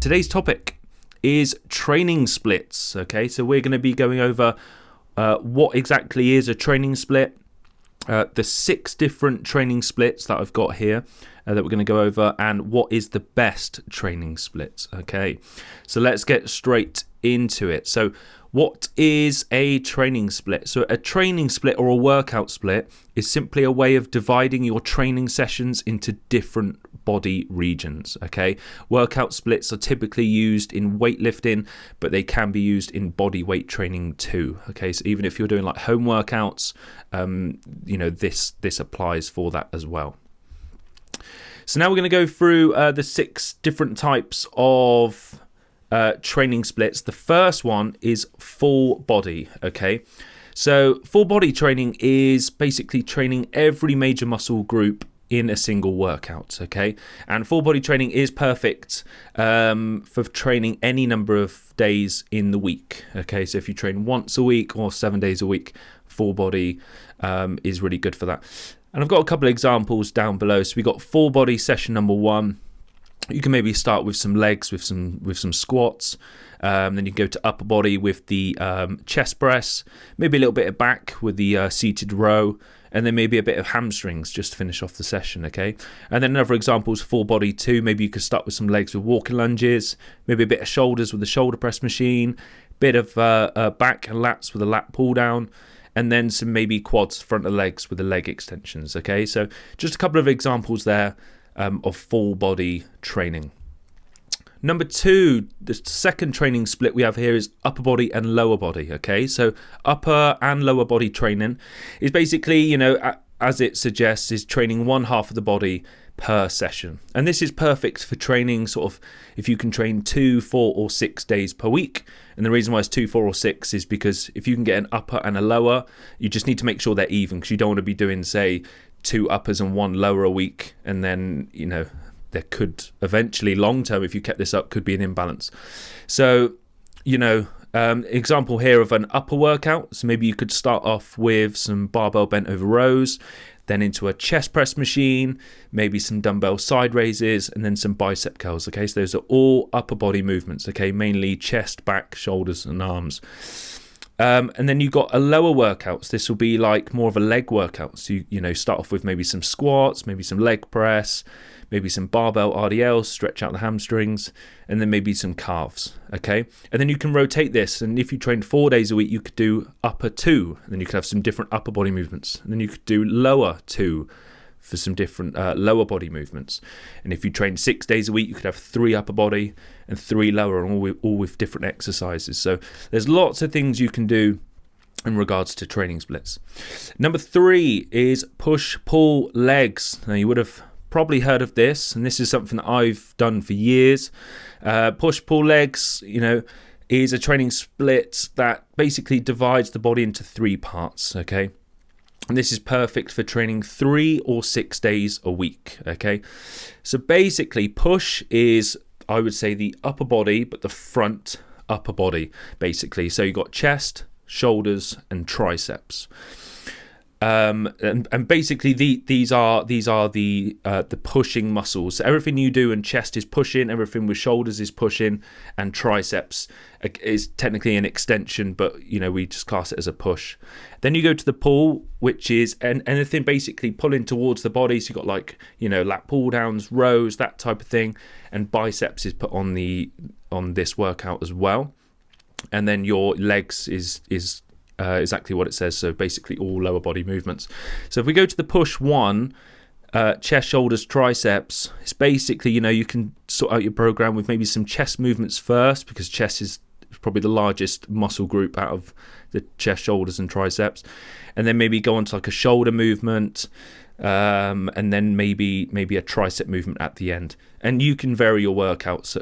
today's topic is training splits. Okay, so we're going to be going over what exactly is a training split, the 6 different training splits that I've got here that we're going to go over, and what is the best training split. Okay, so let's get straight into it. So what is a training split? So a training split or a workout split is simply a way of dividing your training sessions into different body regions. Okay, workout splits are typically used in weightlifting, but they can be used in body weight training too. Okay, so even if you're doing like home workouts, this applies for that as well. So now we're going to go through the 6 different types of training splits. The first one is full body. Okay, so full body training is basically training every major muscle group in a single workout. Okay, and full body training is perfect for training any number of days in the week. Okay, so if you train once a week or 7 days a week, full body is really good for that. And I've got a couple of examples down below. So we got full body session number 1. You can maybe start with some legs, with some squats. Then you go to upper body with the chest press, maybe a little bit of back with the seated row, and then maybe a bit of hamstrings just to finish off the session. Okay, and then another example is full body 2. Maybe you could start with some legs with walking lunges, maybe a bit of shoulders with the shoulder press machine, bit of back and lats with a lat pull down, and then some maybe quads, front of legs with the leg extensions. Okay, so just a couple of examples there of full body training. Number 2, the second training split we have here is upper body and lower body. Okay, so upper and lower body training is basically, as it suggests, is training one half of the body per session. And this is perfect for training sort of if you can train 2, 4 or 6 days per week. And the reason why it's 2, 4 or 6 is because if you can get an upper and a lower, you just need to make sure they're even, because you don't want to be doing, say, 2 uppers and 1 lower a week, and then there could eventually, long term, if you kept this up, could be an imbalance. So example here of an upper workout, so maybe you could start off with some barbell bent over rows, then into a chest press machine, maybe some dumbbell side raises, and then some bicep curls. Okay, so those are all upper body movements. Okay, mainly chest, back, shoulders and arms. And then you got a lower workouts. This will be like more of a leg workout. So you start off with maybe some squats, maybe some leg press, maybe some barbell RDLs, stretch out the hamstrings, and then maybe some calves. Okay, and then you can rotate this. And if you trained 4 days a week, you could do upper 2, and then you could have some different upper body movements. And then you could do lower 2 for some different lower body movements. And if you trained 6 days a week, you could have 3 upper body and 3 lower, and all with different exercises. So there's lots of things you can do in regards to training splits. Number 3 is push-pull legs. Now you would have probably heard of this, and this is something that I've done for years. Push-pull legs, is a training split that basically divides the body into 3 parts. Okay. And this is perfect for training 3 or 6 days a week. Okay, so basically push is, I would say, the upper body, but the front upper body basically. So you've got chest, shoulders and triceps. And basically these are the pushing muscles. So everything you do in chest is pushing, everything with shoulders is pushing, and triceps is technically an extension, but we just class it as a push. Then you go to the pull, which is anything basically pulling towards the body. So you've got like lat pull downs, rows, that type of thing, and biceps is put on this workout as well. And then your legs is exactly what it says, so basically all lower body movements. So if we go to the push 1, chest, shoulders, triceps, it's basically you can sort out your program with maybe some chest movements first, because chest is probably the largest muscle group out of the chest, shoulders and triceps, and then maybe go on to like a shoulder movement, and then maybe a tricep movement at the end. And you can vary your workouts,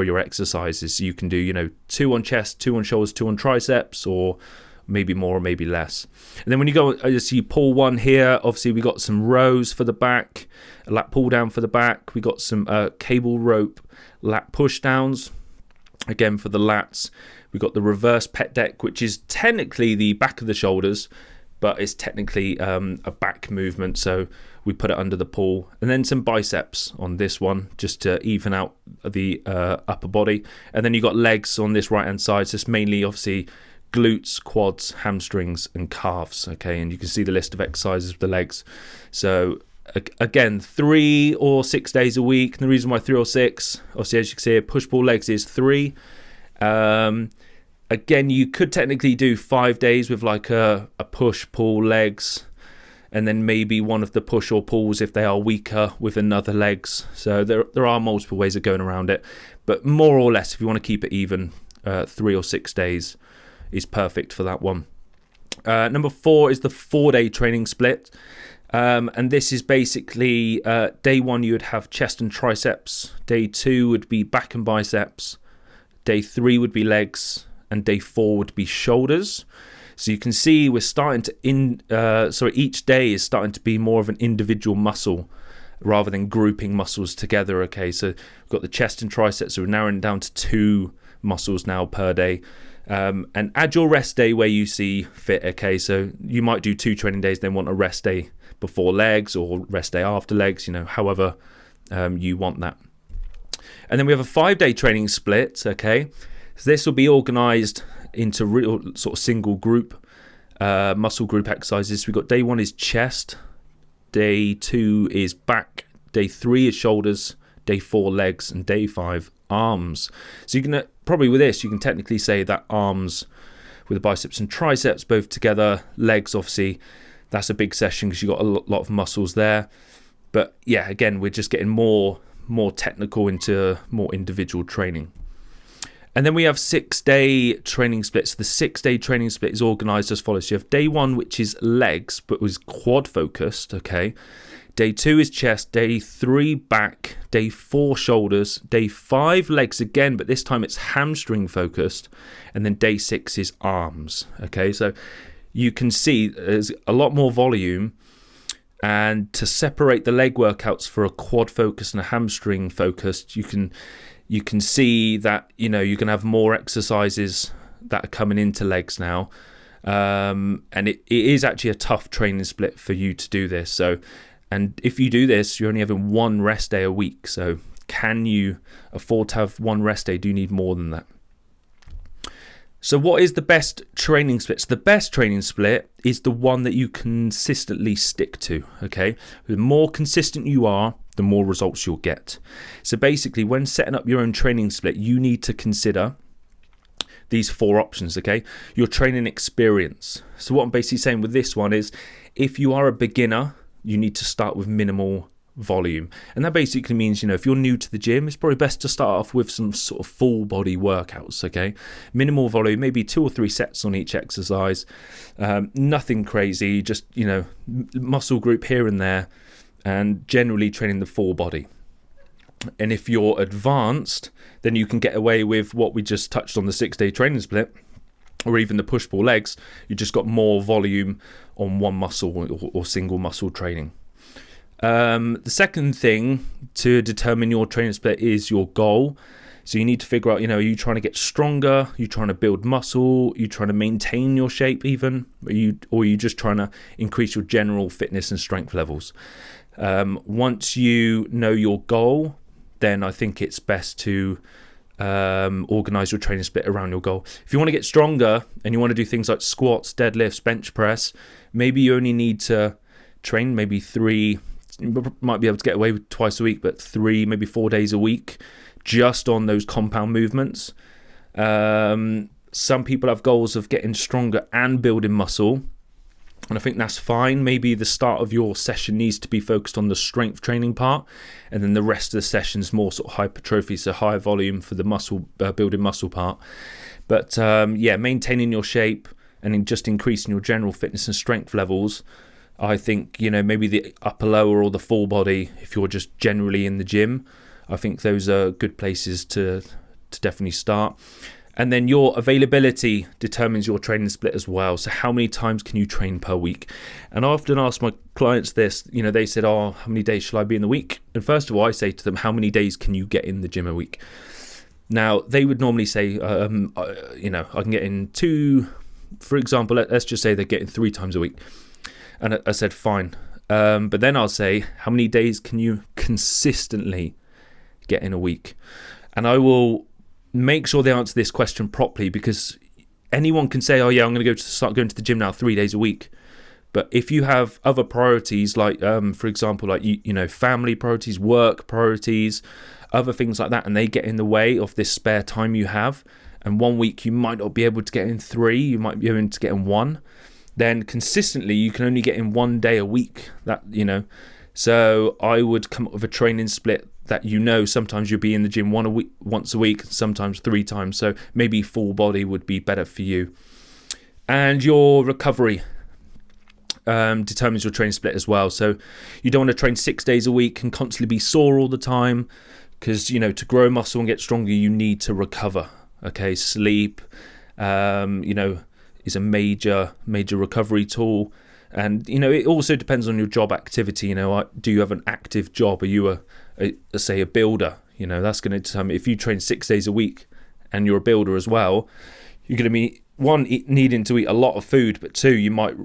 your exercises. You can do 2 on chest, 2 on shoulders, 2 on triceps, or maybe more or maybe less. And then when you go, so you pull 1 here, obviously we got some rows for the back, a lat pull down for the back, we got some cable rope lat push downs, again for the lats. We got the reverse pec deck, which is technically the back of the shoulders, but it's technically a back movement. So we put it under the pull, and then some biceps on this one just to even out the upper body. And then you got legs on this right hand side, so it's mainly obviously glutes, quads, hamstrings and calves. Okay, and you can see the list of exercises for the legs. So again, 3 or 6 days a week. And the reason why 3 or 6, obviously, as you can see here, push-pull legs is 3. Again, you could technically do 5 days with like a push-pull legs, and then maybe one of the push or pulls if they are weaker with another legs. So there are multiple ways of going around it. But more or less, if you want to keep it even, 3 or 6 days is perfect for that one. Number 4 is the 4-day training split. And this is basically day 1 you would have chest and triceps, day 2 would be back and biceps, day 3 would be legs, and day 4 would be shoulders. So you can see we're starting to each day is starting to be more of an individual muscle rather than grouping muscles together. Okay, so we've got the chest and triceps, so we're narrowing down to 2 muscles now per day. And add your rest day where you see fit. Okay, so you might do 2 training days, then want a rest day before legs or rest day after legs, however you want that. And then we have a 5-day training split. Okay, so this will be organized into real sort of single group muscle group exercises. We've got day 1 is chest, day 2 is back, day 3 is shoulders, day 4 legs, and day 5 arms. So you can probably with this you can technically say that arms with the biceps and triceps both together, legs obviously that's a big session because you've got a lot of muscles there. But yeah, again, we're just getting more technical into more individual training. And then we have 6-day training splits. The 6-day training split is organized as follows. So you have day 1, which is legs, but was quad focused. Okay. Day 2 is chest. Day 3, back. Day 4, shoulders. Day 5, legs again, but this time it's hamstring focused. And then day 6 is arms. Okay. So you can see there's a lot more volume. And to separate the leg workouts for a quad focused and a hamstring focused, you can see that you can have more exercises that are coming into legs now, and it is actually a tough training split for you to do this. So, and if you do this, you're only having 1 rest day a week. So can you afford to have 1 rest day? Do you need more than that? So what is the best training split? So the best training split is the one that you consistently stick to. Okay, the more consistent you are, the more results you'll get. So basically, when setting up your own training split, you need to consider these 4 options. Okay, your training experience. So what I'm basically saying with this one is, if you are a beginner, you need to start with minimal volume, and that basically means if you're new to the gym, it's probably best to start off with some sort of full body workouts. Okay, minimal volume, maybe 2 or 3 sets on each exercise, nothing crazy, just muscle group here and there, and generally training the full body. And if you're advanced, then you can get away with what we just touched on, the 6-day training split, or even the push-pull legs. You just got more volume on one muscle or single muscle training. The second thing to determine your training split is your goal. So you need to figure out, are you trying to get stronger? Are you trying to build muscle? Are you trying to maintain your shape even? Or are you just trying to increase your general fitness and strength levels? Once you know your goal, then I think it's best to organize your training split around your goal. If you want to get stronger and you want to do things like squats, deadlifts, bench press, maybe you only need to train maybe 3, you might be able to get away with twice a week, but 3, maybe 4 days a week just on those compound movements. Some people have goals of getting stronger and building muscle, and I think that's fine. Maybe the start of your session needs to be focused on the strength training part, and then the rest of the session's more sort of hypertrophy, so higher volume for the muscle building muscle part. But maintaining your shape and just increasing your general fitness and strength levels, I think maybe the upper, lower, or the full body, if you're just generally in the gym, I think those are good places to definitely start. And then your availability determines your training split as well. So how many times can you train per week? And I often ask my clients this, they said, how many days shall I be in the week? And first of all, I say to them, how many days can you get in the gym a week? Now, they would normally say, I can get in 2, for example, let's just say they're getting 3 times a week. And I said, fine. But then I'll say, how many days can you consistently get in a week? And I will make sure they answer this question properly, because anyone can say, oh yeah, I'm going to start going to the gym now 3 days a week. But if you have other priorities, like for example, like family priorities, work priorities, other things like that, and they get in the way of this spare time you have, and 1 week you might not be able to get in 3, you might be able to get in 1, then consistently you can only get in 1 day a week. So I would come up with a training split that sometimes you'll be in the gym once a week, sometimes 3 times. So maybe full body would be better for you. And your recovery determines your training split as well. So you don't want to train 6 days a week and constantly be sore all the time, because to grow muscle and get stronger you need to recover. Okay, sleep is a major recovery tool. And it also depends on your job activity. Do you have an active job? Are you a builder? That's going to determine. If you train 6 days a week and you're a builder as well, you're going to be, one, needing to eat a lot of food, but two, you might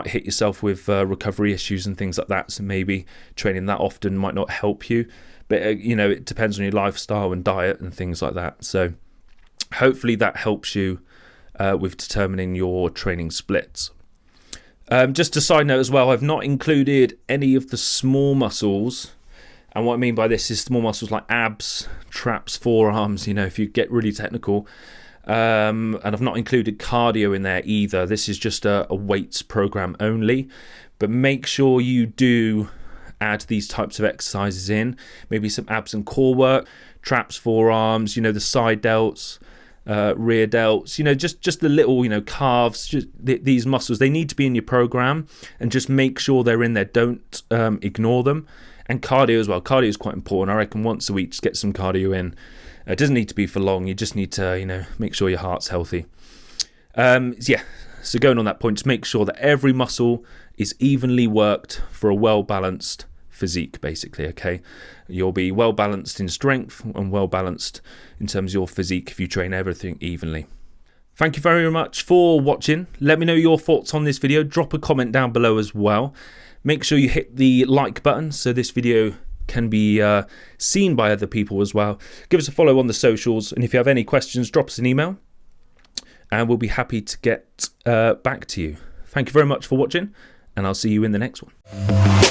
hit yourself with recovery issues and things like that. So maybe training that often might not help you. But it depends on your lifestyle and diet and things like that. So hopefully that helps you with determining your training splits. Just a side note as well, I've not included any of the small muscles. And what I mean by this is small muscles like abs, traps, forearms, if you get really technical. And I've not included cardio in there either. This is just a weights program only. But make sure you do add these types of exercises in. Maybe some abs and core work, traps, forearms, the side delts, rear delts, just the little, calves, just these muscles. They need to be in your program, and just make sure they're in there. Don't ignore them. And cardio as well. Cardio is quite important. I reckon once a week, just get some cardio in. It doesn't need to be for long. You just need to, make sure your heart's healthy. So going on that point, just make sure that every muscle is evenly worked for a well-balanced physique, basically, okay? You'll be well-balanced in strength and well-balanced in terms of your physique if you train everything evenly. Thank you very much for watching. Let me know your thoughts on this video. Drop a comment down below as well. Make sure you hit the like button so this video can be seen by other people as well. Give us a follow on the socials, and if you have any questions, drop us an email and we'll be happy to get back to you. Thank you very much for watching, and I'll see you in the next one.